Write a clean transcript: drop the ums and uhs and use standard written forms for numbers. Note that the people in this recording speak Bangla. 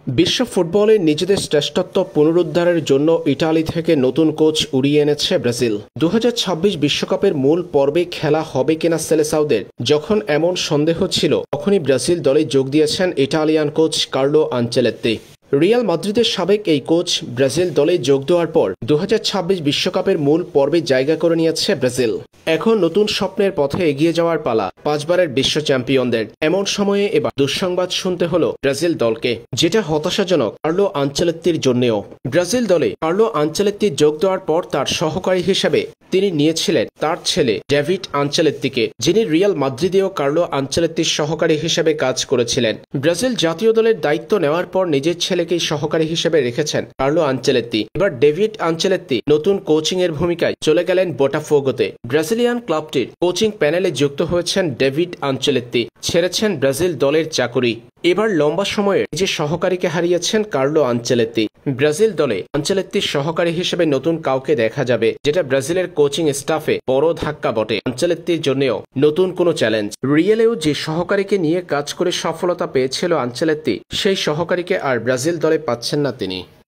বিশ্ব ফুটবলে নিজেদের শ্রেষ্ঠত্ব পুনরুদ্ধারের জন্য ইতালি থেকে নতুন কোচ উড়িয়ে এনেছে ব্রাজিল। 2026 বিশ্বকাপের মূল পর্বে খেলা হবে কিনা সেলেসাওদের যখন এমন সন্দেহ ছিল, তখনই ব্রাজিল দলে যোগ দিয়েছেন Italian coach Carlo Ancelotti. Real মাদ্রিদের সাবেক এই কোচ ব্রাজিল দলে যোগ দেওয়ার পর 2026 বিশ্বকাপের মূল পর্বে জায়গা করে নিয়েছে ব্রাজিল। এখন নতুন স্বপ্নের পথে এগিয়ে যাওয়ার পালা পাঁচবারের বিশ্ব চ্যাম্পিয়নদের। এমন সময়ে এবার দুঃসংবাদ শুনতে হলো ব্রাজিল দলকে, যেটা হতাশাজনক কার্লো আনচেলত্তির জন্যও। ব্রাজিল দলে কার্লো আনচেলত্তি যোগ দেওয়ার পর তার সহকারী হিসেবে তিনি নিয়েছিলেন তার ছেলে ডেভিড আনচেলত্তিকে, যিনি রিয়াল মাদ্রিদেও কার্লো আনচেলত্তির সহকারী হিসেবে কাজ করেছিলেন। ব্রাজিল জাতীয় দলের দায়িত্ব নেওয়ার পর নিজের ছেলেকেই সহকারী হিসেবে রেখেছেন কার্লো আনচেলত্তি। এবার ডেভিড আনচেলত্তি নতুন কোচিং এর ভূমিকায় চলে গেলেন বোটাফোগোতে। ব্রাজিলিয়ান ক্লাবটির কোচিং প্যানেলে যুক্ত হয়েছেন ডেভিড আনচেলত্তি, ছেড়েছেন ব্রাজিল দলের চাকুরি। এবার লম্বা সময়ে নিজের সহকারীকে হারিয়েছেন কার্লো আনচেলত্তি। ব্রাজিল দলে আনচেলত্তির সহকারী হিসেবে নতুন কাউকে দেখা যাবে, যেটা ব্রাজিলের কোচিং স্টাফে বড় ধাক্কা বটে। আনচেলত্তির জন্যও নতুন কোনো চ্যালেঞ্জ। রিয়েলেও যে সহকারীকে নিয়ে কাজ করে সফলতা পেয়েছিল আনচেলত্তি, সেই সহকারীকে আর ব্রাজিল দলে পাচ্ছেন না তিনি।